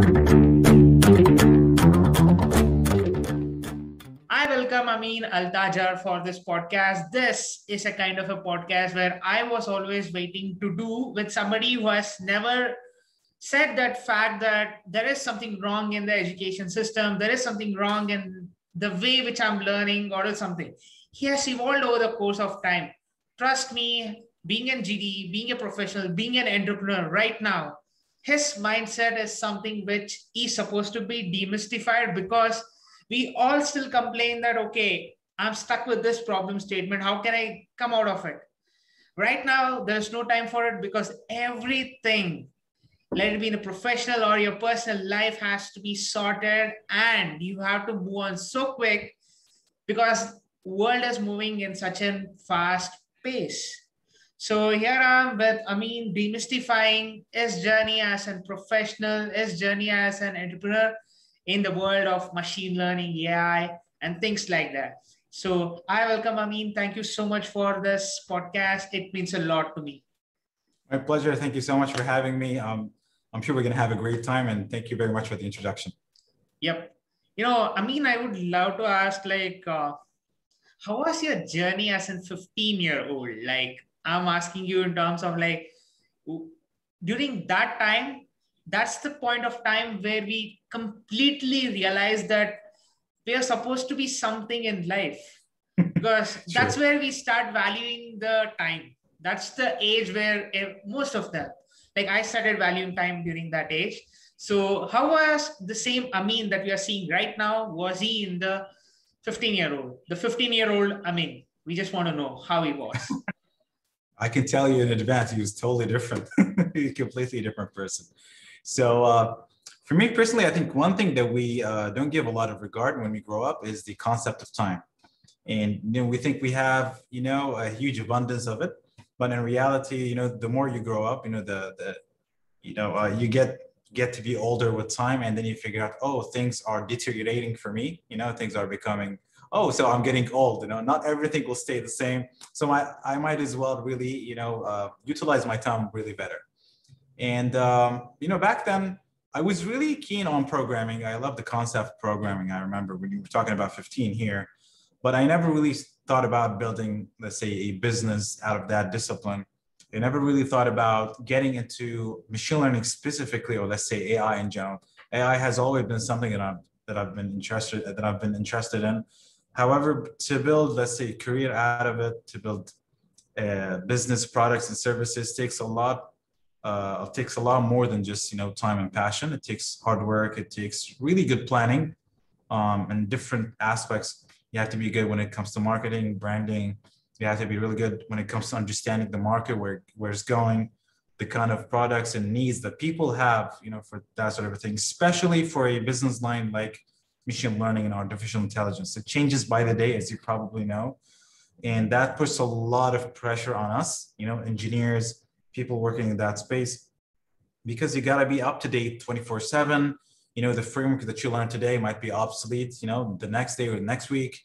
I welcome Ameen Altajer for this podcast. This is a kind of a podcast where I was always waiting to do with somebody who has never said that fact that there is something wrong in the education system, there is something wrong in the way which I'm learning or something. He has evolved over the course of time. Trust me, being a GD, being a professional, being an entrepreneur right now, his mindset is something which is supposed to be demystified because we all still complain that, okay, I'm stuck with this problem statement. How can I come out of it? Right now, there's no time for it because everything, let it be in a professional or your personal life, has to be sorted and you have to move on so quick because world is moving in such a fast pace. So here I am with Ameen demystifying his journey as a professional, his journey as an entrepreneur in the world of machine learning, AI, and things like that. So I welcome Ameen. Thank you so much for this podcast. It means a lot to me. My pleasure. Thank you so much for having me. I'm sure we're going to have a great time, and thank you very much for the introduction. Yep. Ameen, I would love to ask, how was your journey as a 15-year-old? Like, I'm asking you in terms of during that time, that's the point of time where we completely realize that we are supposed to be something in life because that's where we start valuing the time. That's the age where most of them, like I started valuing time during that age. So how was the same Ameen that we are seeing right now? Was he in the 15-year-old? The 15-year-old Ameen, we just want to know how he was. I can tell you in advance, he was totally different. He's a completely different person. So for me personally, I think one thing that we don't give a lot of regard when we grow up is the concept of time. And we think we have a huge abundance of it, but in reality, the more you grow up, you get to be older with time, and then you figure out, oh, things are deteriorating for me. Things are becoming, oh, so I'm getting old. Not everything will stay the same. So I might as well really utilize my time really better. And back then I was really keen on programming. I love the concept of programming. I remember when you were talking about 15 here, but I never really thought about building, let's say, a business out of that discipline. I never really thought about getting into machine learning specifically, or let's say AI in general. AI has always been something that I've been interested in. However, to build, let's say, a career out of it, to build business products and services takes a lot. It takes a lot more than just time and passion. It takes hard work. It takes really good planning, and different aspects. You have to be good when it comes to marketing, branding. You have to be really good when it comes to understanding the market, where it's going, the kind of products and needs that people have, for that sort of a thing, especially for a business line like machine learning and artificial intelligence. It changes by the day, as you probably know. And that puts a lot of pressure on us, engineers, people working in that space, because you got to be up to date 24/7. The framework that you learn today might be obsolete, the next day or the next week.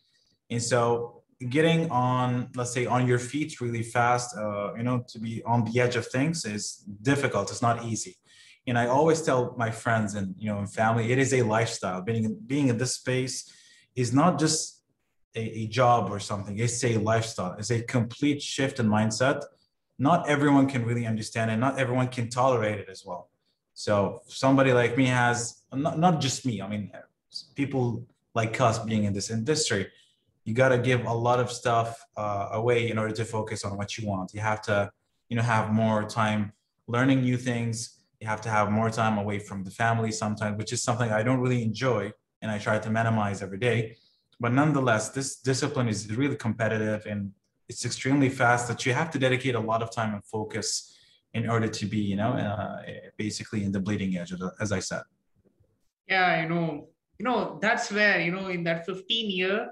And so getting on, let's say, on your feet really fast, to be on the edge of things is difficult. It's not easy. And I always tell my friends and, and family, it is a lifestyle. Being in this space is not just a job or something. It's a lifestyle. It's a complete shift in mindset. Not everyone can really understand it. Not everyone can tolerate it as well. So somebody like me has, not just me, I mean, people like us being in this industry, you got to give a lot of stuff away in order to focus on what you want. You have to, have more time learning new things. You have to have more time away from the family sometimes, which is something I don't really enjoy, and I try to minimize every day. But nonetheless, this discipline is really competitive, and it's extremely fast, that you have to dedicate a lot of time and focus in order to be, basically in the bleeding edge, as I said. Yeah, that's where, in that 15 year,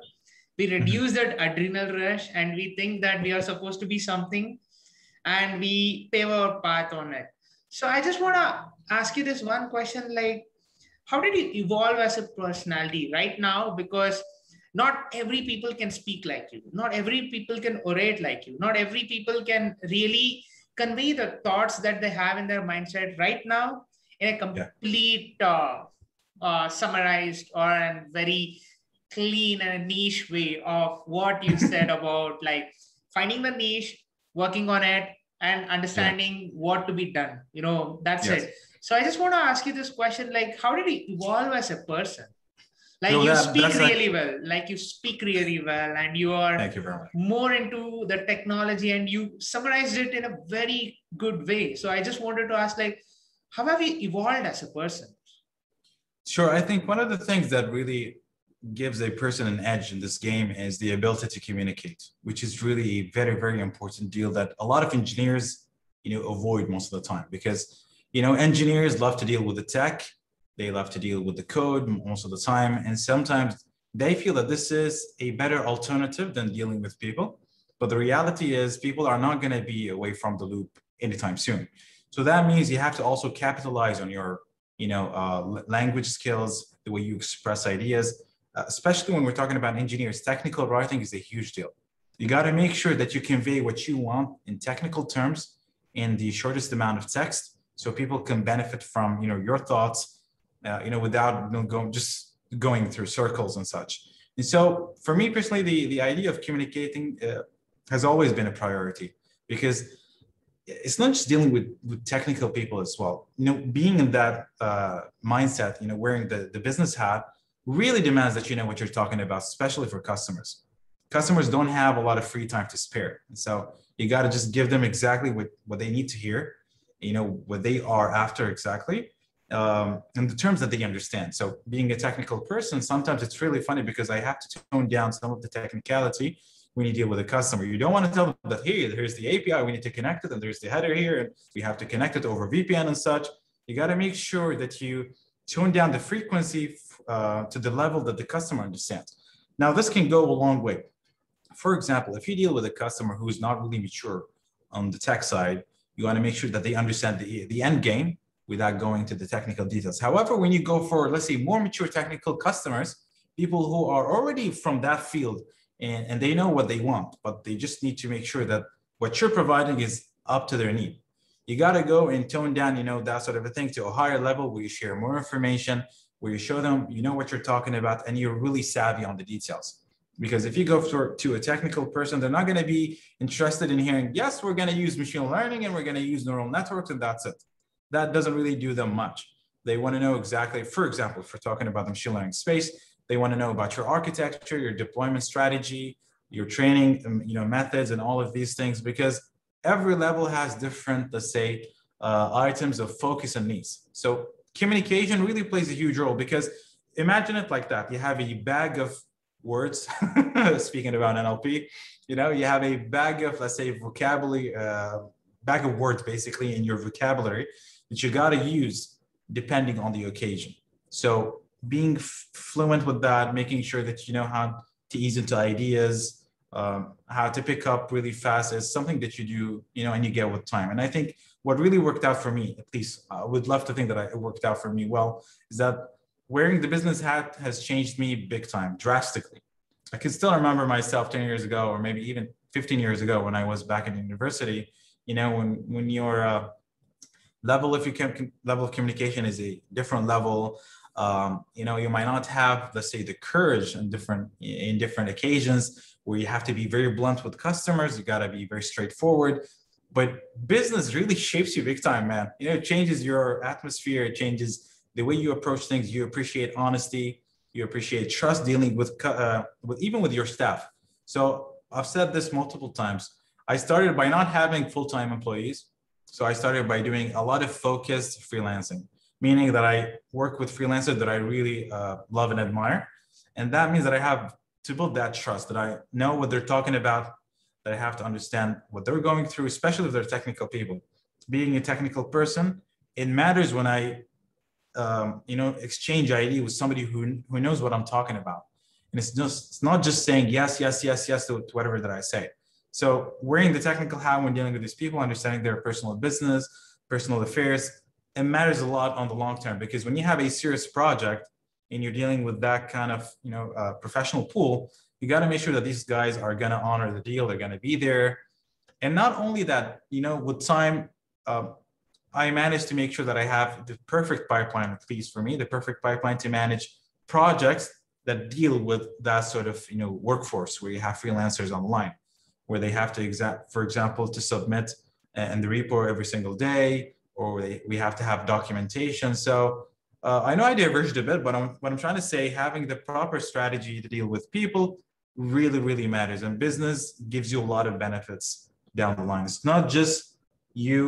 we reduce that adrenal rush and we think that we are supposed to be something and we pave our path on it. So I just want to ask you this one question, like, how did you evolve as a personality right now? Because not every people can speak like you. Not every people can orate like you. Not every people can really convey the thoughts that they have in their mindset right now. in a Yeah. complete summarized or a very clean and a niche way of what you said about like finding the niche, working on it, and Yeah. understanding what to be done. That's Yes. it. So I just want to ask you this question, like, how did you evolve as a person? Like No, you that speak that's like. really well, like you speak really well, and you are Thank you very much. more into the technology and you summarized it in a very good way. So I just wanted to ask, like, how have you evolved as a person? Sure. I think one of the things that really gives a person an edge in this game is the ability to communicate, which is really a very, very important deal that a lot of engineers, avoid most of the time because, engineers love to deal with the tech. They love to deal with the code most of the time. And sometimes they feel that this is a better alternative than dealing with people. But the reality is people are not going to be away from the loop anytime soon. So that means you have to also capitalize on your, language skills, the way you express ideas, especially when we're talking about engineers. Technical writing is a huge deal. You got to make sure that you convey what you want in technical terms in the shortest amount of text so people can benefit from, your thoughts, without just going through circles and such. And so for me personally, the idea of communicating has always been a priority because it's not just dealing with technical people as well. Being in that mindset, wearing the business hat really demands that you know what you're talking about, especially for customers. Customers don't have a lot of free time to spare. And so you got to just give them exactly what they need to hear, what they are after exactly, in the terms that they understand. So being a technical person, sometimes it's really funny because I have to tone down some of the technicality when you deal with a customer. You don't want to tell them that, hey, here's the API, we need to connect it, and there's the header here, and we have to connect it over VPN and such. You got to make sure that you tone down the frequency to the level that the customer understands. Now, this can go a long way. For example, if you deal with a customer who's not really mature on the tech side, you want to make sure that they understand the end game without going to the technical details. However, when you go for, let's say, more mature technical customers, people who are already from that field and they know what they want, but they just need to make sure that what you're providing is up to their need. You got to go and tone down, that sort of a thing to a higher level where you share more information, where you show them, what you're talking about, and you're really savvy on the details. Because if you go to a technical person, they're not going to be interested in hearing, yes, we're going to use machine learning and we're going to use neural networks and that's it. That doesn't really do them much. They want to know exactly, for example, if we're talking about the machine learning space, they want to know about your architecture, your deployment strategy, your training, methods, and all of these things, because every level has different, let's say, items of focus and needs. So communication really plays a huge role because imagine it like that. You have a bag of words, speaking about NLP, you have a bag of, let's say, vocabulary, bag of words basically in your vocabulary that you got to use depending on the occasion. So being fluent with that, making sure that you know how to ease into ideas, how to pick up really fast is something that you do, and you get with time. And I think what really worked out for me, at least I would love to think that it worked out for me well, is that wearing the business hat has changed me big time, drastically. I can still remember myself 10 years ago, or maybe even 15 years ago when I was back in university, when your level of communication is a different level. You might not have, let's say, the courage in different occasions where you have to be very blunt with customers. You got to be very straightforward. But business really shapes you big time, man. It changes your atmosphere. It changes the way you approach things. You appreciate honesty. You appreciate trust dealing with even with your staff. So I've said this multiple times. I started by not having full-time employees. So I started by doing a lot of focused freelancing, meaning that I work with freelancers that I really love and admire. And that means that I have to build that trust, that I know what they're talking about, that I have to understand what they're going through, especially if they're technical people. Being a technical person, it matters when I, exchange ID with somebody who knows what I'm talking about. And it's not just saying yes, yes, yes, yes to whatever that I say. So wearing the technical hat when dealing with these people, understanding their personal business, personal affairs, it matters a lot on the long term, because when you have a serious project and you're dealing with that kind of professional pool, you got to make sure that these guys are going to honor the deal. They're going to be there. And not only that, with time, I managed to make sure that I have the perfect pipeline, at least for me, the perfect pipeline to manage projects that deal with that sort of workforce where you have freelancers online, where they have to for example, to submit in the repo every single day, or we have to have documentation. So I know I diverged a bit, but what I'm trying to say, having the proper strategy to deal with people really, really matters. And business gives you a lot of benefits down the line. It's not just you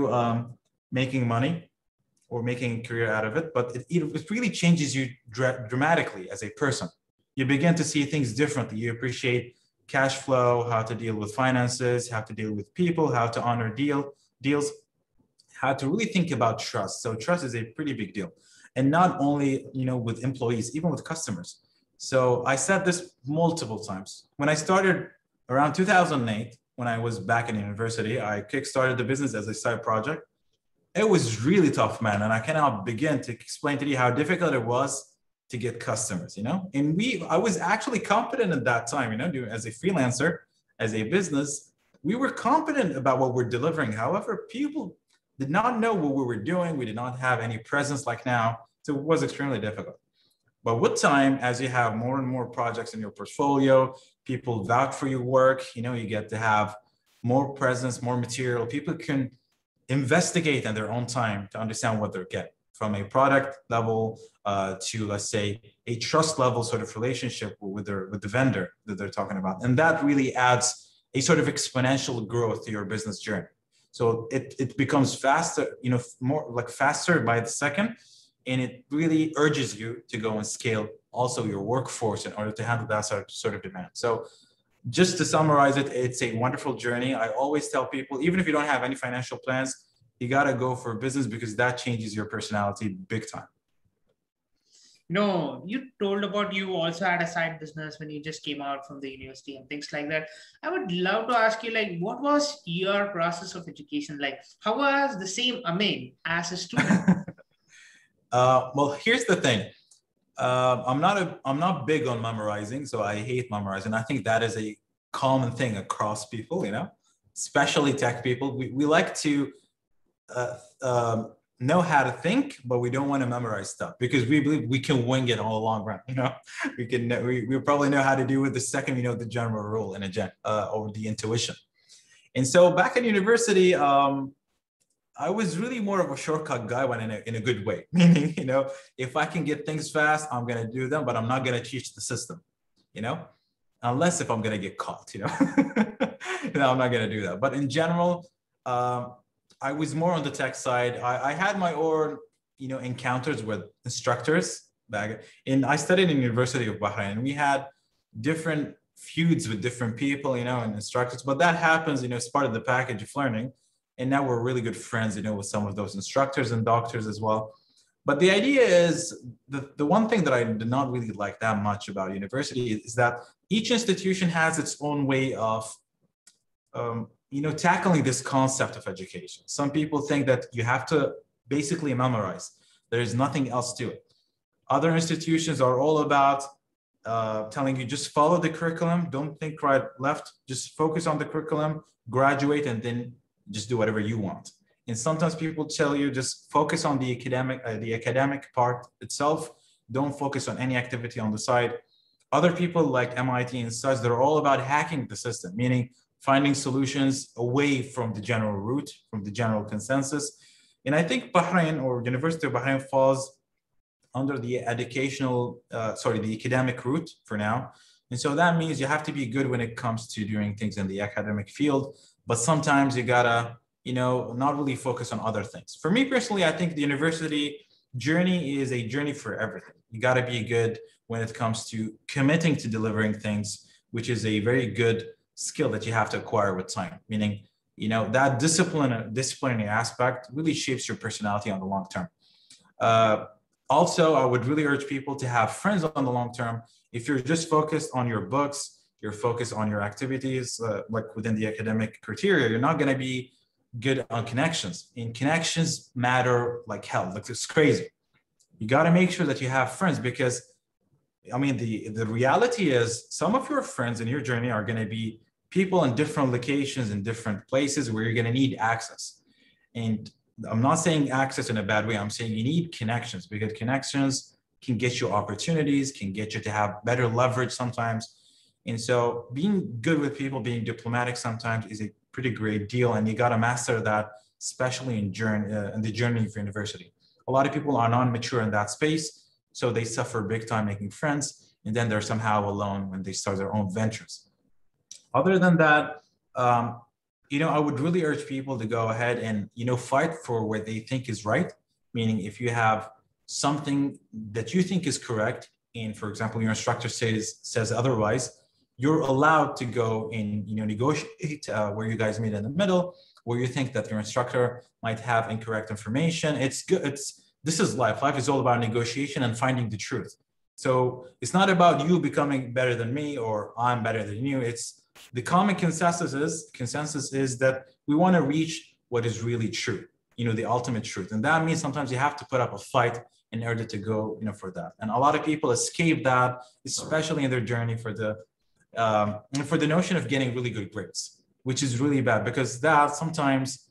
making money or making a career out of it, but it really changes you dramatically as a person. You begin to see things differently. You appreciate cash flow, how to deal with finances, how to deal with people, how to honor deals, how to really think about trust. So trust is a pretty big deal. And not only, with employees, even with customers. So I said this multiple times. When I started around 2008, when I was back in university, I kickstarted the business as a side project. It was really tough, man. And I cannot begin to explain to you how difficult it was to get customers, And I was actually confident at that time, as a freelancer, as a business, we were confident about what we're delivering. However, people did not know what we were doing. We did not have any presence like now. So it was extremely difficult. But with time, as you have more and more projects in your portfolio, people vouch for your work, you get to have more presence, more material. People can investigate in their own time to understand what they're getting, from a product level to, let's say, a trust level sort of relationship with the vendor that they're talking about. And that really adds a sort of exponential growth to your business journey. So it becomes faster, more like faster by the second. And it really urges you to go and scale also your workforce in order to handle that sort of demand. So just to summarize it, it's a wonderful journey. I always tell people, even if you don't have any financial plans, you got to go for business because that changes your personality big time. You told about you also had a side business when you just came out from the university and things like that. I would love to ask you, like, what was your process of education like? How was the same Ameen as a student? Well, here's the thing. I'm not big on memorizing, so I hate memorizing. I think that is a common thing across people, especially tech people. We like to know how to think, but we don't want to memorize stuff because we believe we can wing it all along run. We probably know how to do it the second we know the general rule in or the intuition. And so back in university, I was really more of a shortcut guy when in a good way, meaning, if I can get things fast, I'm going to do them, but I'm not going to teach the system, unless if I'm going to get caught, no, I'm not going to do that. But in general, I was more on the tech side. I had my own, encounters with instructors back in, I studied in the University of Bahrain, and we had different feuds with different people, and instructors, but that happens, it's part of the package of learning. And now we're really good friends, with some of those instructors and doctors as well. But the idea is, the one thing that I did not really like that much about university is that each institution has its own way of, tackling this concept of education. Some people think that you have to basically memorize. There is nothing else to it. Other institutions are all about telling you just follow the curriculum, don't think right, left, just focus on the curriculum, graduate, and then just do whatever you want. And sometimes people tell you just focus on the academic part itself. Don't focus on any activity on the side. Other people like MIT and such, they're all about hacking the system, meaning finding solutions away from the general route, from the general consensus. And I think Bahrain, or University of Bahrain, falls under the the academic route for now. And so that means you have to be good when it comes to doing things in the academic field, but sometimes you gotta, not really focus on other things. For me personally, I think the university journey is a journey for everything. You gotta be good when it comes to committing to delivering things, which is a very good skill that you have to acquire with time. Meaning, that disciplinary aspect really shapes your personality on the long term. Also, I would really urge people to have friends on the long term. If you're just focused on your books, you're focused on your activities, like within the academic criteria, you're not going to be good on connections. And connections matter like hell. Like, it's crazy. You got to make sure that you have friends, because the reality is some of your friends in your journey are going to be people in different locations, in different places where you're going to need access. And I'm not saying access in a bad way. I'm saying you need connections, because connections can get you opportunities, can get you to have better leverage sometimes. And so being good with people, being diplomatic sometimes is a pretty great deal. And you got to master that, especially in the journey of university. A lot of people are non-mature in that space, so they suffer big time making friends, and then they're somehow alone when they start their own ventures. Other than that, I would really urge people to go ahead and, fight for what they think is right. Meaning, if you have something that you think is correct, and for example, your instructor says otherwise, you're allowed to go and, negotiate where you guys meet in the middle, where you think that your instructor might have incorrect information. It's good. This is life. Life is all about negotiation and finding the truth. So it's not about you becoming better than me or I'm better than you. It's the common consensus is that we want to reach what is really true, the ultimate truth. And that means sometimes you have to put up a fight in order to go, for that. And a lot of people escape that, especially in their journey for the notion of getting really good grades, which is really bad, because that sometimes,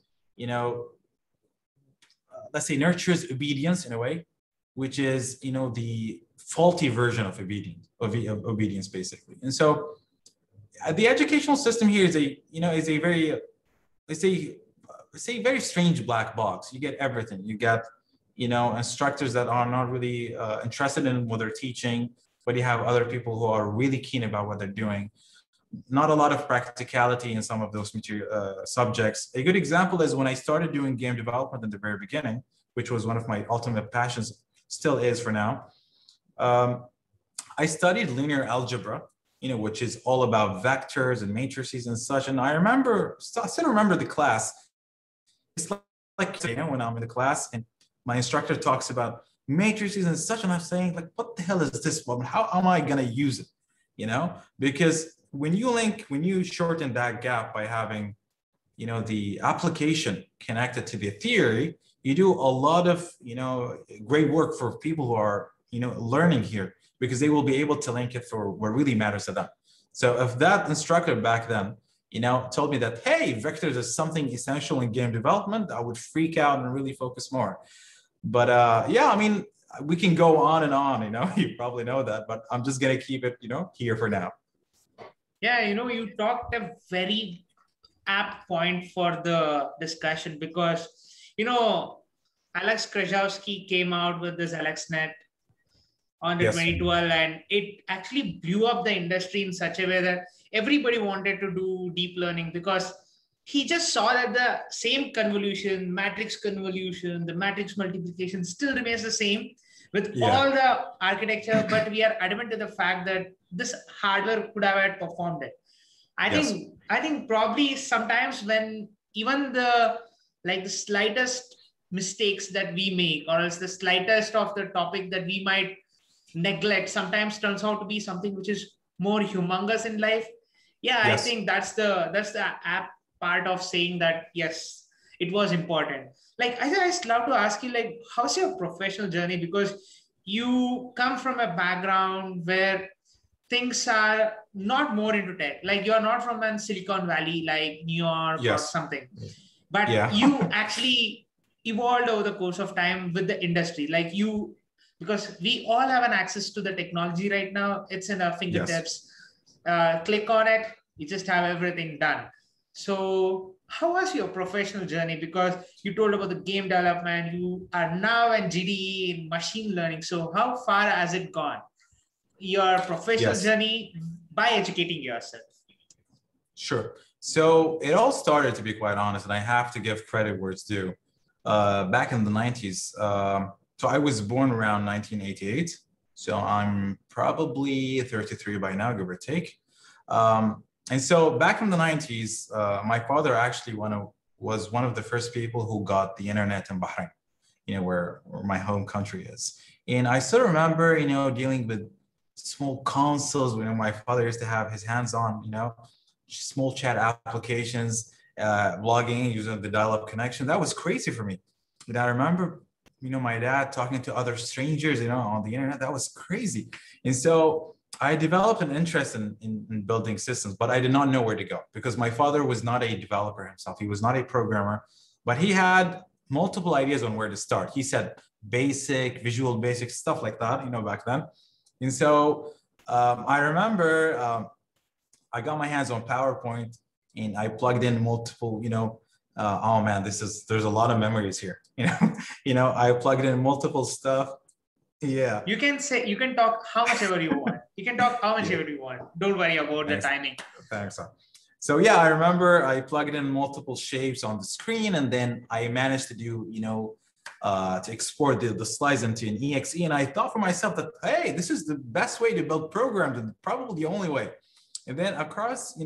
let's say, nurtures obedience in a way, which is, the faulty version of obedience, basically. And so the educational system here is a very, let's say very strange black box. You get everything. You get, instructors that are not really interested in what they're teaching, but you have other people who are really keen about what they're doing. Not a lot of practicality in some of those subjects. A good example is when I started doing game development in the very beginning, which was one of my ultimate passions, still is for now. I studied linear algebra, which is all about vectors and matrices and such. And I still remember the class. It's like when I'm in the class and my instructor talks about matrices and such, and I'm saying, like, what the hell is this? How am I going to use it? Because when you shorten that gap by having, the application connected to the theory, you do a lot of, great work for people who are, learning here, because they will be able to link it for what really matters to them. So if that instructor back then, told me that, hey, vectors is something essential in game development, I would freak out and really focus more. But we can go on and on, you probably know that, but I'm just going to keep it, here for now. Yeah, you talked a very apt point for the discussion, because, Alex Krajewski came out with this AlexNet on the 2012, and it actually blew up the industry in such a way that everybody wanted to do deep learning, because he just saw that the same convolution, matrix convolution, the matrix multiplication still remains the same with all the architecture, but we are adamant to the fact that this hardware could have performed it. I think probably sometimes when even the slightest mistakes that we make, or else the slightest of the topic that we might neglect, sometimes turns out to be something which is more humongous in life. I think that's the app part of saying that, yes, it was important. I just love to ask you, how's your professional journey? Because you come from a background where things are not more into tech. You're not from a Silicon Valley, like New York or something, but you actually evolved over the course of time with the industry. Because we all have an access to the technology right now. It's in our fingertips. Click on it, you just have everything done. So how was your professional journey? Because you told about the game development, you are now in GDE in machine learning. So how far has it gone? Your professional journey by educating yourself. Sure. So it all started, to be quite honest, and I have to give credit where it's due. Back in the 90s, so I was born around 1988. So I'm probably 33 by now, give or take. And so back in the 90s, my father actually was one of the first people who got the internet in Bahrain, where my home country is. And I still remember, dealing with small consoles when my father used to have his hands on, small chat applications, blogging using the dial-up connection. That was crazy for me. And I remember, my dad talking to other strangers, on the internet. That was crazy. And so I developed an interest in building systems, but I did not know where to go, because my father was not a developer himself. He was not a programmer, but he had multiple ideas on where to start. He said basic, visual basic, stuff like that, back then. And so I remember I got my hands on PowerPoint and I plugged in multiple, oh man, there's a lot of memories here. I plugged in multiple stuff. Yeah. You can talk how much ever you want. You can talk how much Yeah. ever you want. Don't worry about Thanks. the timing. Thanks. So yeah, I remember I plugged in multiple shapes on the screen, and then I managed to do, to export the slides into an exe. And I thought for myself that, hey, this is the best way to build programs and probably the only way. And then across,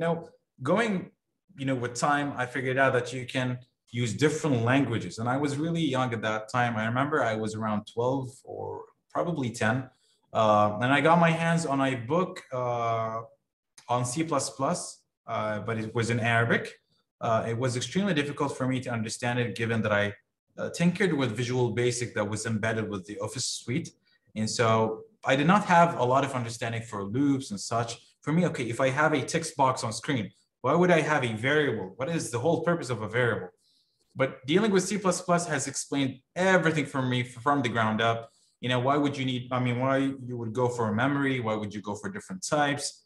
going, with time, I figured out that you can use different languages. And I was really young at that time. I remember I was around 12 or probably 10. And I got my hands on a book on C++, but it was in Arabic. It was extremely difficult for me to understand it, given that I tinkered with Visual Basic that was embedded with the Office suite. And so I did not have a lot of understanding for loops and such. For me, okay, if I have a text box on screen, why would I have a variable? What is the whole purpose of a variable? But dealing with C++ has explained everything for me from the ground up. Why would you need, why you would go for a memory? Why would you go for different types?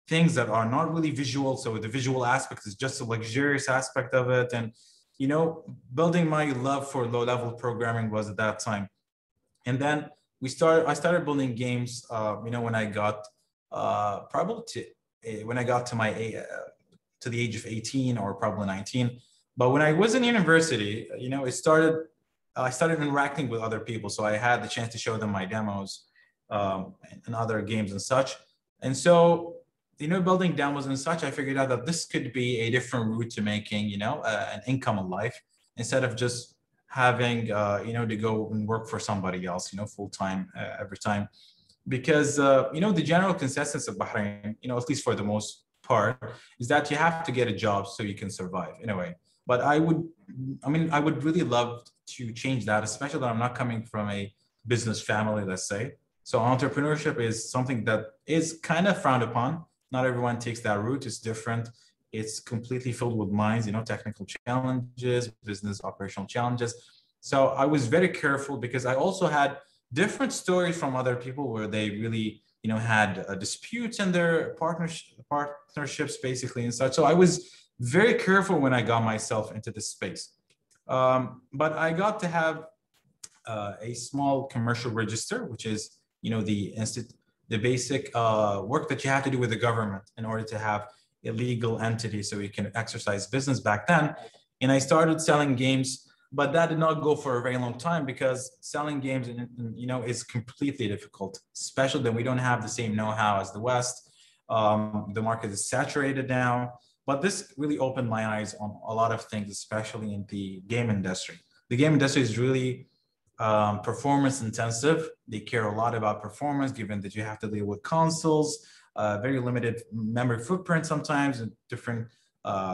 Things that are not really visual. So the visual aspect is just a luxurious aspect of it. And, building my love for low-level programming was at that time. And then I started building games, when I got when I got to to the age of 18 or probably 19. But when I was in university, I started interacting with other people. So I had the chance to show them my demos and other games and such. And so, building demos and such, I figured out that this could be a different route to making, an income in life, instead of just having, to go and work for somebody else, full time every time. Because, the general consensus of Bahrain, at least for the most part, is that you have to get a job so you can survive in a way. But I would really love to change that, especially that I'm not coming from a business family, let's say. So entrepreneurship is something that is kind of frowned upon. Not everyone takes that route. It's different. It's completely filled with mines, technical challenges, business operational challenges. So I was very careful because I also had different stories from other people where they really, had disputes in their partnerships basically and such. So I was very careful when I got myself into this space. But I got to have a small commercial register, which is, the basic work that you have to do with the government in order to have a legal entity so you can exercise business back then. And I started selling games, but that did not go for a very long time because selling games, is completely difficult, especially that we don't have the same know-how as the West. The market is saturated now, but this really opened my eyes on a lot of things, especially in the game industry. The game industry is really performance intensive. They care a lot about performance, given that you have to deal with consoles, very limited memory footprint sometimes, and different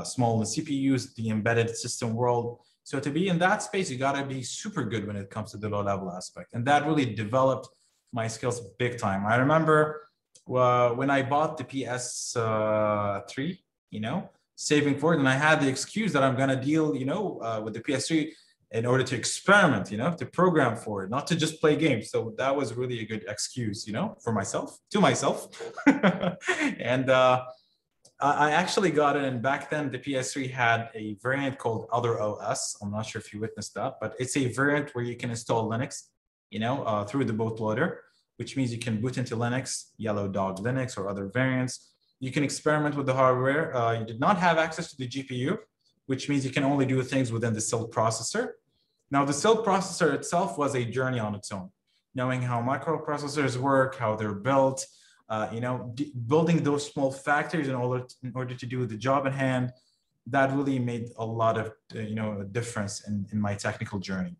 small CPUs, the embedded system world. So to be in that space, you gotta be super good when it comes to the low level aspect. And that really developed my skills big time. I remember when I bought the PS3, saving for it, and I had the excuse that I'm gonna deal, with the PS3 in order to experiment, to program for it, not to just play games. So that was really a good excuse, to myself. And I actually got it. And back then the PS3 had a variant called Other OS. I'm not sure if you witnessed that, but it's a variant where you can install Linux, through the bootloader, which means you can boot into Linux, Yellow Dog Linux or other variants. You can experiment with the hardware. You did not have access to the GPU, which means you can only do things within the Silk processor. Now, the Silk processor itself was a journey on its own, knowing how microprocessors work, how they're built, building those small factories in order to do the job at hand. That really made a lot of, a difference in my technical journey.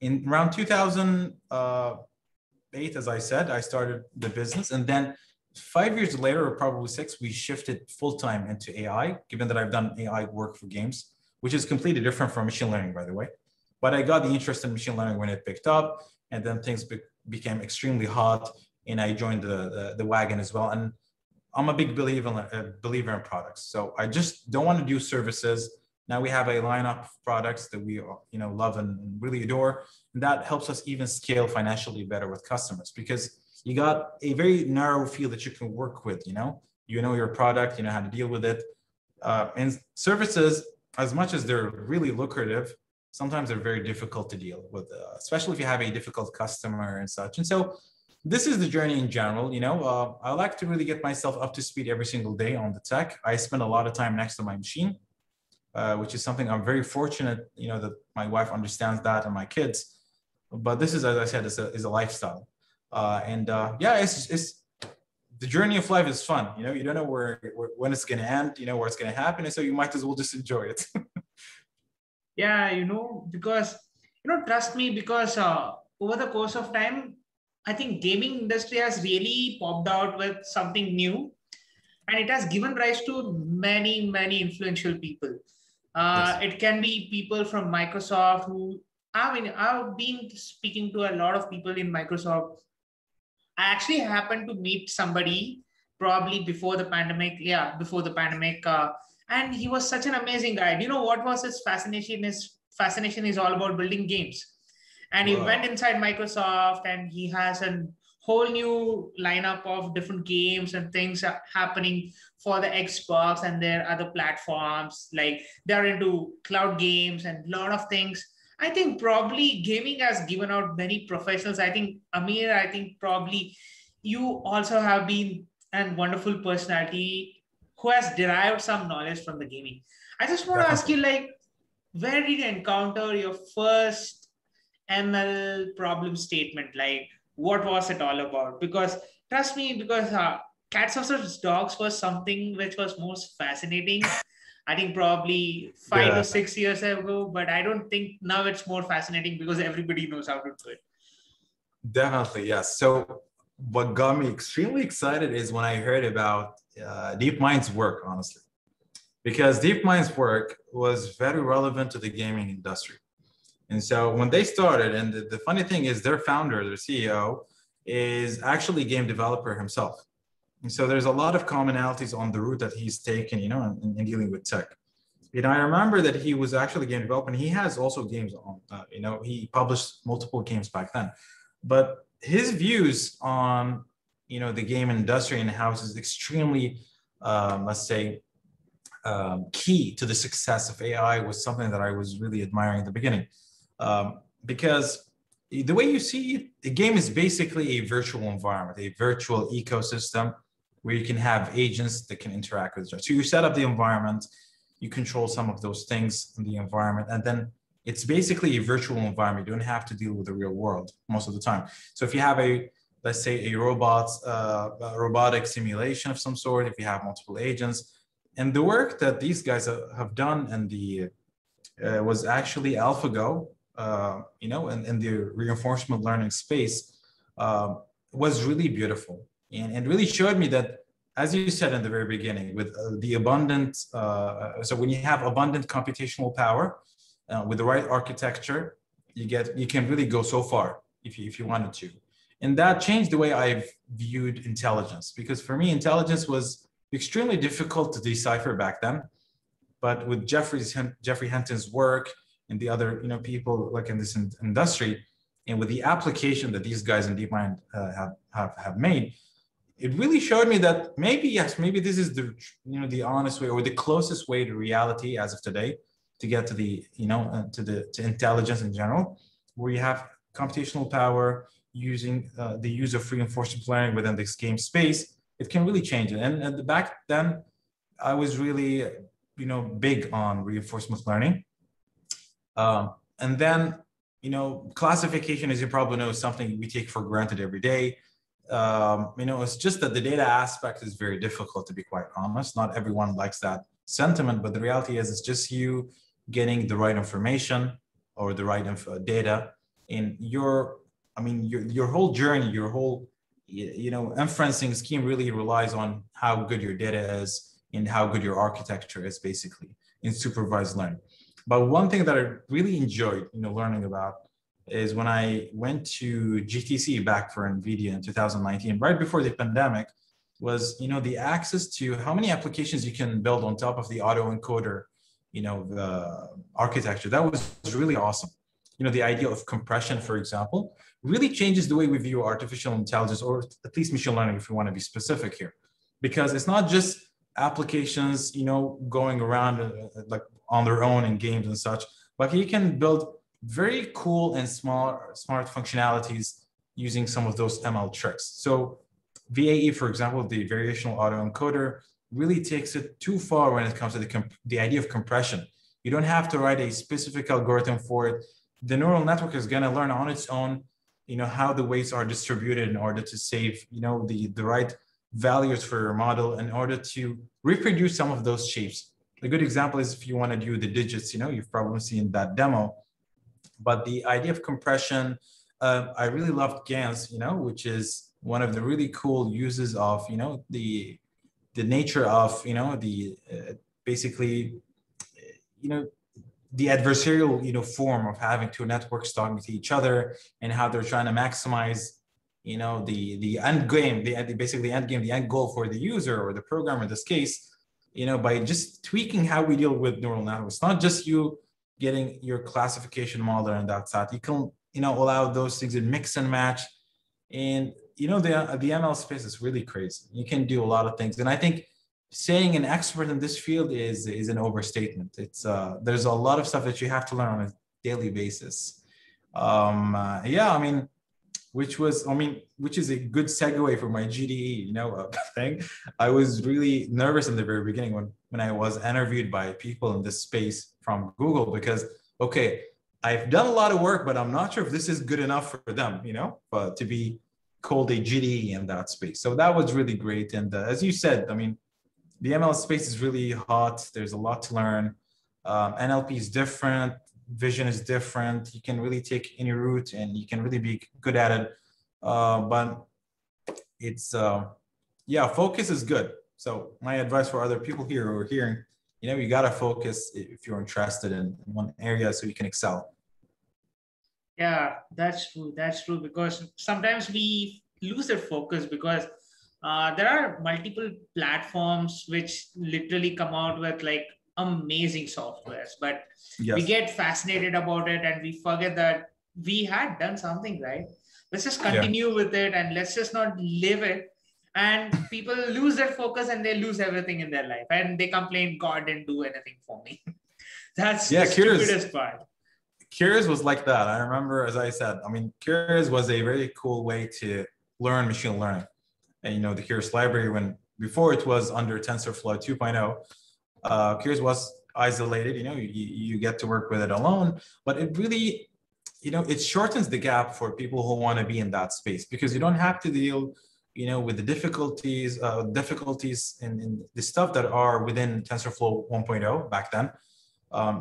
In around 2008, as I said, I started the business, and then 5 years later, or probably 6, we shifted full-time into AI, given that I've done AI work for games, which is completely different from machine learning, by the way. But I got the interest in machine learning when it picked up, and then things became extremely hot, and I joined the wagon as well. And I'm a big believer in products. So I just don't want to do services, Now we have a lineup of products that we love and really adore, and that helps us even scale financially better with customers, because you got a very narrow field that you can work with. Your product, you know how to deal with it. And services, as much as they're really lucrative, sometimes they're very difficult to deal with, especially if you have a difficult customer and such. And so this is the journey in general. I like to really get myself up to speed every single day on the tech. I spend a lot of time next to my machine, which is something I'm very fortunate, that my wife understands that, and my kids. But this is, as I said, is a lifestyle. It's the journey of life is fun. You don't know when it's going to end, where it's going to happen. And so you might as well just enjoy it. Yeah, because, trust me, because over the course of time, I think gaming industry has really popped out with something new, and it has given rise to many, many influential people. Yes. It can be people from Microsoft I've been speaking to a lot of people in Microsoft. I actually happened to meet somebody probably before the pandemic. Yeah, before the pandemic. And he was such an amazing guy. Do you know what was his fascination? His fascination is all about building games. And he went Wow. inside Microsoft, and he has a whole new lineup of different games and things happening for the Xbox and their other platforms. Like they're into cloud games and a lot of things. I think probably gaming has given out many professionals. I think, Amir, I think probably you also have been a wonderful personality who has derived some knowledge from the gaming. I just want to ask Definitely. you, like, where did you encounter your first ML problem statement? Like, what was it all about? Because trust me, because cats versus dogs was something which was most fascinating. I think probably five Yeah, to 6 years ago, but I don't think now it's more fascinating because everybody knows how to do it. definitely. Yes. So what got me extremely excited is when I heard about DeepMind's work, honestly, because DeepMind's work was very relevant to the gaming industry. And so when they started, and the funny thing is their founder, their CEO, is actually a game developer himself. And so there's a lot of commonalities on the route that he's taken, in dealing with tech. I remember that he was actually a game developer, and he has also games on, he published multiple games back then. But his views on, the game industry and how it is extremely, let's say, key to the success of AI was something that I was really admiring at the beginning. Because the way you see it, the game is basically a virtual environment, a virtual ecosystem where you can have agents that can interact with each other. So you set up the environment, you control some of those things in the environment, and then it's basically a virtual environment. You don't have to deal with the real world most of the time. So if you have let's say a robotic simulation of some sort, if you have multiple agents, and the work that these guys have done and was actually AlphaGo, in the reinforcement learning space, was really beautiful, and really showed me that, as you said in the very beginning, with the abundant, so when you have abundant computational power with the right architecture, you can really go so far if you wanted to. And that changed the way I've viewed intelligence, because for me, intelligence was extremely difficult to decipher back then. But with Jeffrey Hinton's work and the other people like in this industry, and with the application that these guys in DeepMind have made, it really showed me that maybe this is the honest way, or the closest way to reality as of today, to get to the to intelligence in general, where you have computational power using the use of reinforcement learning within this game space. It can really change it. And back then, I was really big on reinforcement learning. And then classification, as you probably know, is something we take for granted every day. It's just that the data aspect is very difficult, to be quite honest. Not everyone likes that sentiment, but the reality is it's just you getting the right information or the right data in your whole journey, your whole inferencing scheme really relies on how good your data is and how good your architecture is, basically, in supervised learning. But one thing that I really enjoyed learning about is when I went to GTC back for NVIDIA in 2019, right before the pandemic, was the access to how many applications you can build on top of the autoencoder the architecture. That was really awesome. The idea of compression, for example, really changes the way we view artificial intelligence, or at least machine learning, if we want to be specific here, because it's not just applications, going around like on their own in games and such, but you can build very cool and smart functionalities using some of those ML tricks. So VAE, for example, the variational autoencoder, really takes it too far when it comes to the idea of compression. You don't have to write a specific algorithm for it. The neural network is going to learn on its own, how the weights are distributed in order to save, the right values for your model in order to reproduce some of those shapes. A good example is if you want to do the digits, you've probably seen that demo. But the idea of compression, I really loved GANs, which is one of the really cool uses of, the nature of, basically, the adversarial, form of having two networks talking to each other and how they're trying to maximize, the end game, basically end game, the end goal for the user or the programmer in this case, by just tweaking how we deal with neural networks. It's not just you getting your classification model and that's that. You can, allow those things to mix and match. And, the ML space is really crazy. You can do a lot of things. And I think saying an expert in this field is an overstatement. It's there's a lot of stuff that you have to learn on a daily basis. Which is a good segue for my GDE, thing. I was really nervous in the very beginning when I was interviewed by people in this space from Google, because, okay, I've done a lot of work, but I'm not sure if this is good enough for them, to be called a GDE in that space. So that was really great. And as you said, the ML space is really hot. There's a lot to learn. NLP is different. Vision is different. You can really take any route and you can really be good at it. But it's, focus is good. So my advice for other people here who are hearing, you got to focus if you're interested in one area so you can excel. Yeah, that's true. That's true, because sometimes we lose the focus because there are multiple platforms which literally come out with like amazing softwares, but we get fascinated about it and we forget that we had done something right. Let's just continue with it and let's just not live it. And people lose their focus and they lose everything in their life and they complain, God didn't do anything for me. That's the stupidest part. Curious was like that. I remember, as I said, Curious was a very cool way to learn machine learning. And, the Curious library, when before it was under TensorFlow 2.0, Curious was isolated, you get to work with it alone, but it really, it shortens the gap for people who want to be in that space, because you don't have to deal, with the difficulties in the stuff that are within TensorFlow 1.0 back then.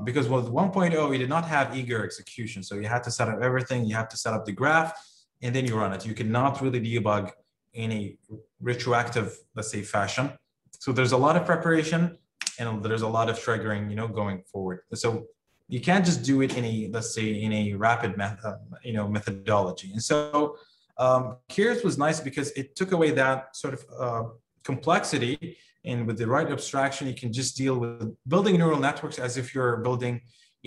Because with 1.0, we did not have eager execution. So you had to set up everything. You have to set up the graph and then you run it. You cannot really debug in a retroactive, let's say, fashion. So there's a lot of preparation and there's a lot of triggering, going forward. So you can't just do it in a, let's say, in a rapid methodology. And so Curious was nice because it took away that sort of complexity. And with the right abstraction, you can just deal with building neural networks as if you're building,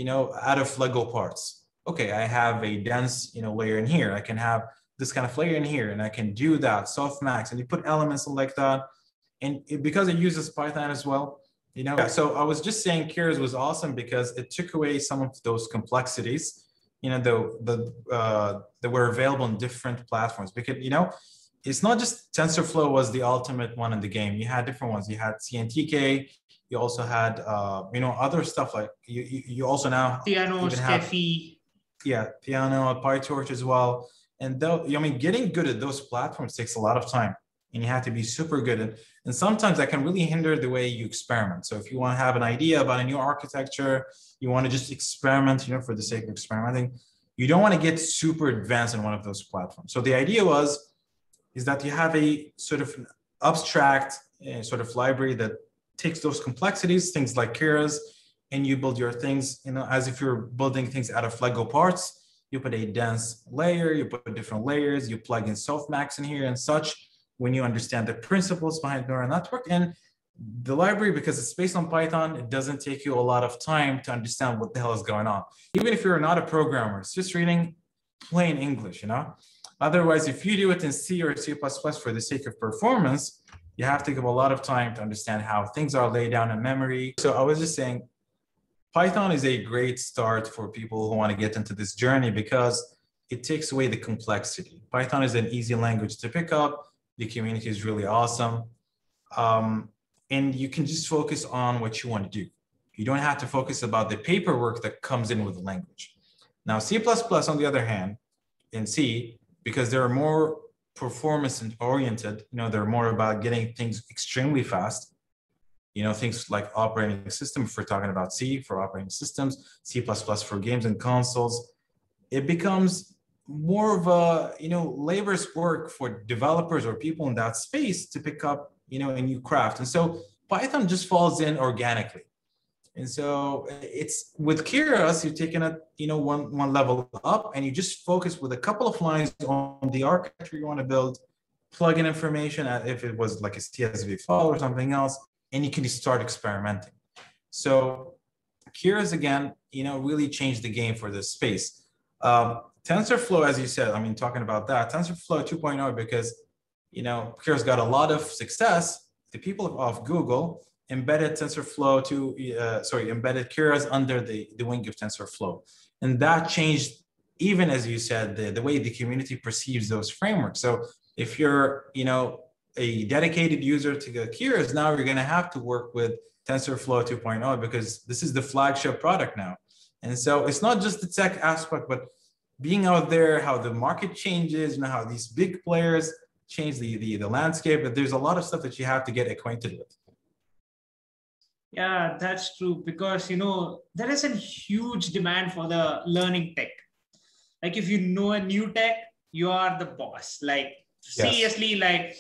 out of Lego parts. Okay, I have a dense, layer in here. I can have this kind of layer in here, and I can do that softmax, and you put elements like that. And because it uses Python as well, So I was just saying, Curious was awesome because it took away some of those complexities, that were available in different platforms. Because it's not just TensorFlow was the ultimate one in the game. You had different ones. You had CNTK. You also had, other stuff like you also now Piano, Steffi. Piano, PyTorch as well. And though, getting good at those platforms takes a lot of time, and you have to be super good. And sometimes that can really hinder the way you experiment. So if you want to have an idea about a new architecture, you want to just experiment, for the sake of experimenting, you don't want to get super advanced in one of those platforms. So the idea is that you have a sort of abstract sort of library that takes those complexities, things like Keras, and you build your things, as if you're building things out of Lego parts. You put a dense layer, you put different layers, you plug in softmax in here and such when you understand the principles behind neural network. And The library, because it's based on Python, it doesn't take you a lot of time to understand what the hell is going on. Even if you're not a programmer, it's just reading plain English, you know? Otherwise, if you do it in C or C++ for the sake of performance, you have to give a lot of time to understand how things are laid down in memory. So I was just saying, Python is a great start for people who want to get into this journey because it takes away the complexity. Python is an easy language to pick up. The community is really awesome. And you can just focus on what you want to do. You don't have to focus about the paperwork that comes in with the language. Now, C++, on the other hand, in C, because they're more performance oriented, they're more about getting things extremely fast. Things like operating system, if we're talking about C for operating systems, C++ for games and consoles, it becomes more of a, labor's work for developers or people in that space to pick up, a new craft. And so Python just falls in organically. And so it's with Keras, you're taking it, one level up, and you just focus with a couple of lines on the architecture you want to build, plug in information, if it was like a CSV file or something else, and you can start experimenting. So Keras, again, really changed the game for this space. TensorFlow, as you said, talking about that, TensorFlow 2.0, because, Keras got a lot of success. The people of Google embedded TensorFlow embedded Keras under the wing of TensorFlow. And that changed, even as you said, the way the community perceives those frameworks. So if you're, a dedicated user to Keras, now you're going to have to work with TensorFlow 2.0 because this is the flagship product now. And so it's not just the tech aspect, but being out there, how the market changes, how these big players change the landscape, but there's a lot of stuff that you have to get acquainted with. Yeah, that's true, because there is a huge demand for the learning tech. Like if you know a new tech, you are the boss. Like seriously, like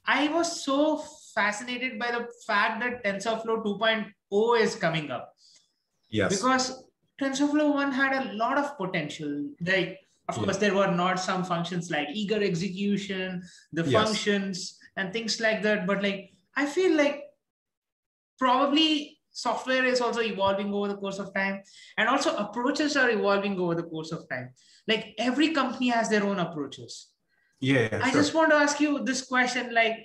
I was so fascinated by the fact that TensorFlow 2.0 is coming up. Yes. Because TensorFlow 1 had a lot of potential. Like, of course, there were not some functions like eager execution, the functions and things like that. But like, I feel like probably software is also evolving over the course of time, and also approaches are evolving over the course of time. Like every company has their own approaches. I just want to ask you this question, like,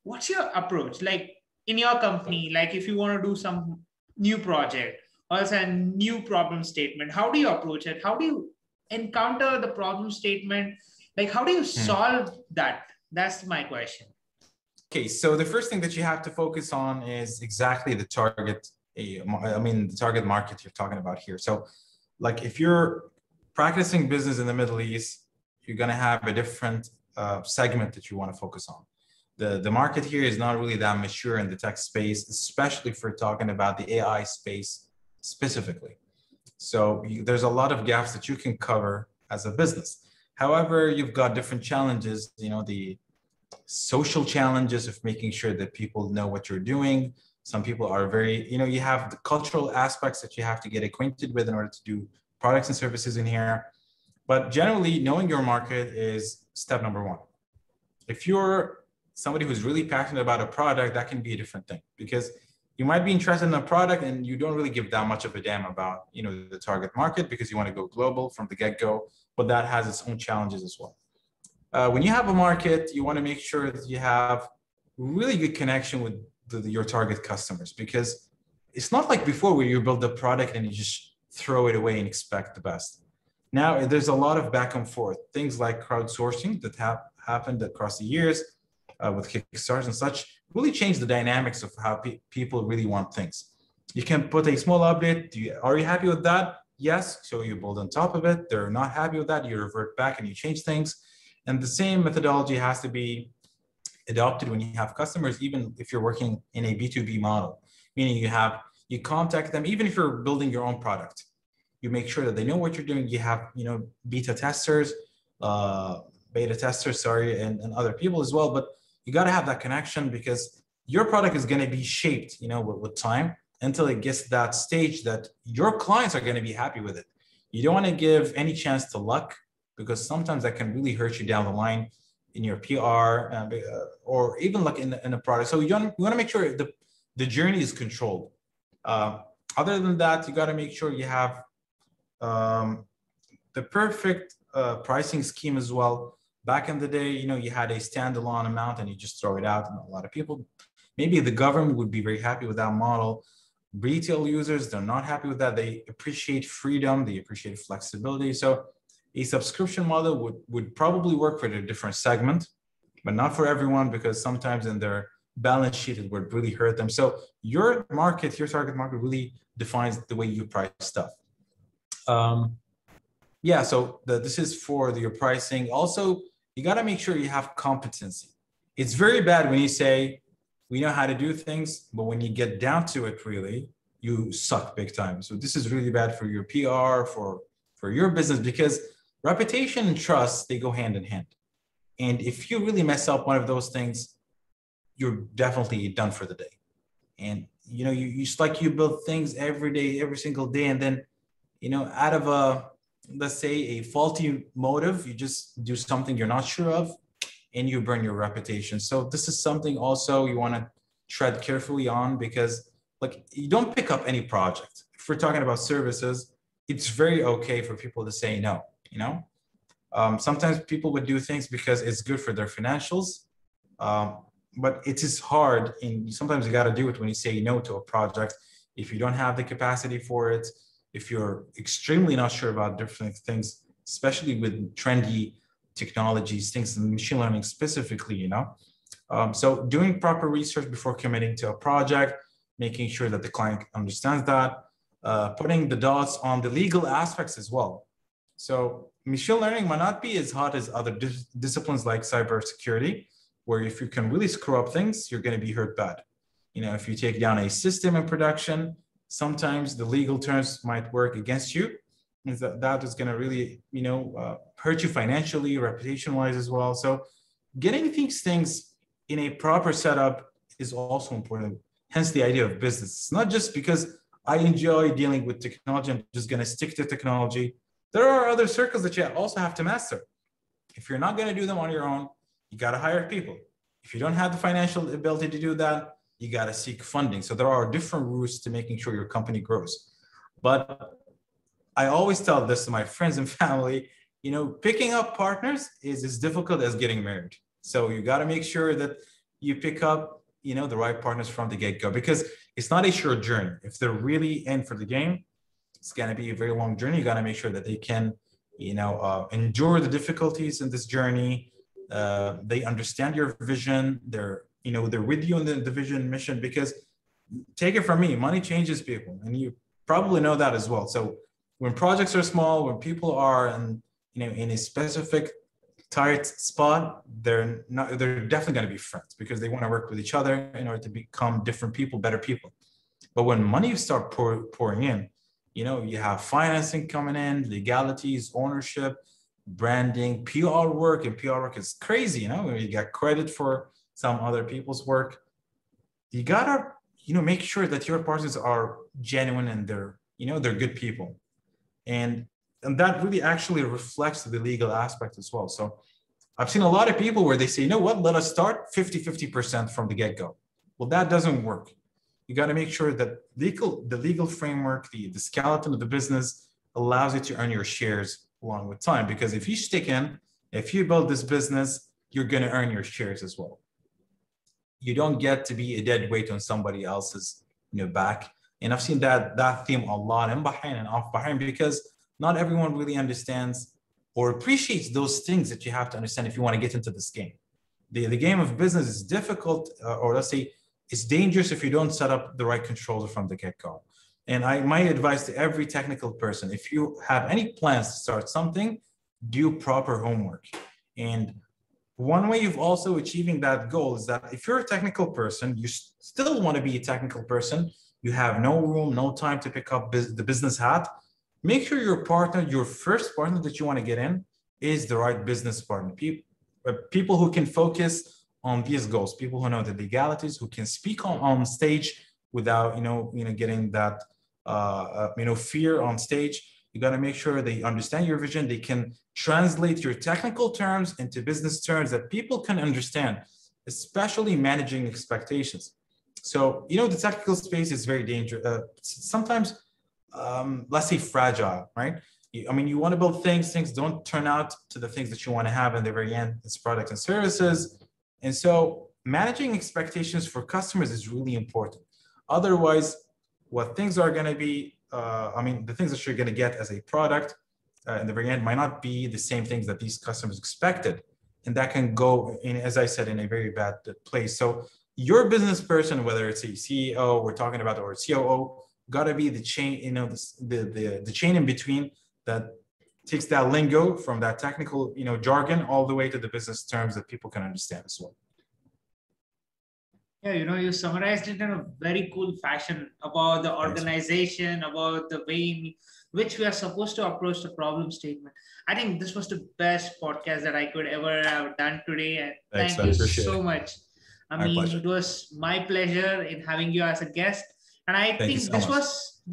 what's your approach? Like in your company, like if you want to do some new project or a new problem statement, how do you approach it? How do you encounter the problem statement? Like, how do you solve that? That's my question. Okay, so the first thing that you have to focus on is exactly the target, the target market you're talking about here. So like if you're practicing business in the Middle East, you're going to have a different segment that you want to focus on. The market here is not really that mature in the tech space, especially if we're talking about the AI space specifically. So there's a lot of gaps that you can cover as a business. However, you've got different challenges, the social challenges of making sure that people know what you're doing. Some people are very, you have the cultural aspects that you have to get acquainted with in order to do products and services in here. But generally, knowing your market is step number one. If you're somebody who's really passionate about a product, that can be a different thing, because you might be interested in a product and you don't really give that much of a damn about, the target market because you want to go global from the get-go, but that has its own challenges as well. When you have a market, you want to make sure that you have really good connection with your target customers, because it's not like before where you build a product and you just throw it away and expect the best. Now, there's a lot of back and forth, things like crowdsourcing that have happened across the years with Kickstarters and such, really change the dynamics of how people really want things. You can put a small update. Are you happy with that? Yes. So you build on top of it. They're not happy with that. You revert back and you change things. And the same methodology has to be adopted when you have customers, even if you're working in a B2B model, meaning you contact them, even if you're building your own product. You make sure that they know what you're doing. You have, beta testers, and other people as well. But you got to have that connection, because your product is going to be shaped, with time, until it gets to that stage that your clients are going to be happy with it. You don't want to give any chance to luck, because sometimes that can really hurt you down the line. in your PR, or even like in a product. So you want to make sure the journey is controlled. Other than that, you got to make sure you have the perfect pricing scheme as well. Back in the day, you had a standalone amount and you just throw it out. And a lot of people, maybe the government would be very happy with that model. Retail users, they're not happy with that. They appreciate freedom. They appreciate flexibility. So a subscription model would probably work for a different segment, but not for everyone, because sometimes in their balance sheet, it would really hurt them. So your market, your target market really defines the way you price stuff. Yeah, so this is for your pricing. Also, you got to make sure you have competency. It's very bad when you say, we know how to do things, but when you get down to it, really, you suck big time. So this is really bad for your PR, for your business, because reputation and trust, they go hand in hand. And if you really mess up one of those things, you're definitely done for the day. And, you just like you build things every day, every single day. And then, out of let's say a faulty motive, you just do something you're not sure of and you burn your reputation. So this is something also you want to tread carefully on, because like you don't pick up any project. If we're talking about services, it's very okay for people to say no, sometimes people would do things because it's good for their financials. But it is hard, and sometimes you got to do it when you say no to a project. If you don't have the capacity for it, if you're extremely not sure about different things, especially with trendy technologies, things in machine learning specifically, so doing proper research before committing to a project, making sure that the client understands that, putting the dots on the legal aspects as well. So machine learning might not be as hot as other disciplines like cybersecurity, where if you can really screw up things, you're going to be hurt bad. If you take down a system in production, sometimes the legal terms might work against you. And that is going to really, hurt you financially, reputation-wise as well. So getting these things in a proper setup is also important. Hence the idea of business. It's not just because I enjoy dealing with technology, I'm just going to stick to technology. There are other circles that you also have to master. If you're not going to do them on your own, you got to hire people. If you don't have the financial ability to do that, you got to seek funding. So there are different routes to making sure your company grows. But I always tell this to my friends and family, picking up partners is as difficult as getting married. So you got to make sure that you pick up, the right partners from the get-go, because it's not a short journey. If they're really in for the game, it's going to be a very long journey. You got to make sure that they can, endure the difficulties in this journey. They understand your vision. They're with you in the vision mission, because take it from me, money changes people. And you probably know that as well. So when projects are small, when people are in a specific tight spot, they're definitely going to be friends, because they want to work with each other in order to become different people, better people. But when money start pouring in, you have financing coming in, legalities, ownership, branding, PR work, and PR work is crazy. You get credit for some other people's work. You gotta, make sure that your partners are genuine and they're good people. And that really actually reflects the legal aspect as well. So I've seen a lot of people where they say, let us start 50% from the get-go. Well, that doesn't work. You got to make sure that the legal framework, the skeleton of the business allows you to earn your shares along with time. Because if you stick in, if you build this business, you're going to earn your shares as well. You don't get to be a dead weight on somebody else's back. And I've seen that theme a lot in Bahrain and off Bahrain, because not everyone really understands or appreciates those things that you have to understand if you want to get into this game. The game of business is difficult, or let's say it's dangerous if you don't set up the right controls from the get-go. And my advice to every technical person, if you have any plans to start something, do proper homework. And one way of also achieving that goal is that if you're a technical person, you still want to be a technical person, you have no room, no time to pick up the business hat, make sure your first partner that you want to get in is the right business partner. People who can focus on these goals, people who know the legalities, who can speak on stage without, getting that, fear on stage. You got to make sure they understand your vision. They can translate your technical terms into business terms that people can understand, especially managing expectations. So, the technical space is very dangerous. Sometimes, let's say fragile, right? You want to build things don't turn out to the things that you want to have in the very end. It's products and services. And so managing expectations for customers is really important. Otherwise, what things are going to be, the things that you're going to get as a product in the very end might not be the same things that these customers expected. And that can go in, as I said, in a very bad place. So your business person, whether it's a CEO we're talking about or a COO, got to be the chain, the chain in between that takes that lingo from that technical, jargon all the way to the business terms that people can understand as well. Yeah, you summarized it in a very cool fashion about the organization, about the way in which we are supposed to approach the problem statement. I think this was the best podcast that I could ever have done today. And thank you so much. It was my pleasure in having you as a guest. And I think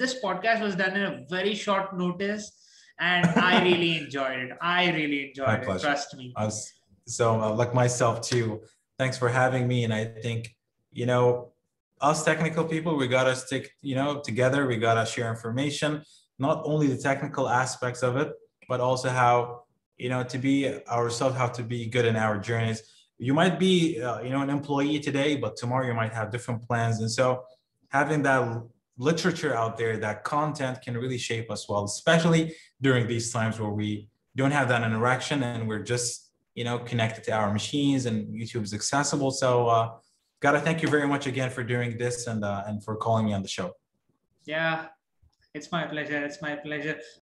this podcast was done in a very short notice. And I really enjoyed it. I really enjoyed it. Trust me. Like myself too. Thanks for having me. And I think, us technical people, we got to stick, together. We got to share information, not only the technical aspects of it, but also how, to be ourselves, how to be good in our journeys. You might be, an employee today, but tomorrow you might have different plans. And so having that literature out there, that content can really shape us well, especially during these times where we don't have that interaction and we're just, connected to our machines and YouTube is accessible. So, gotta thank you very much again for doing this and for calling me on the show. Yeah, it's my pleasure. It's my pleasure.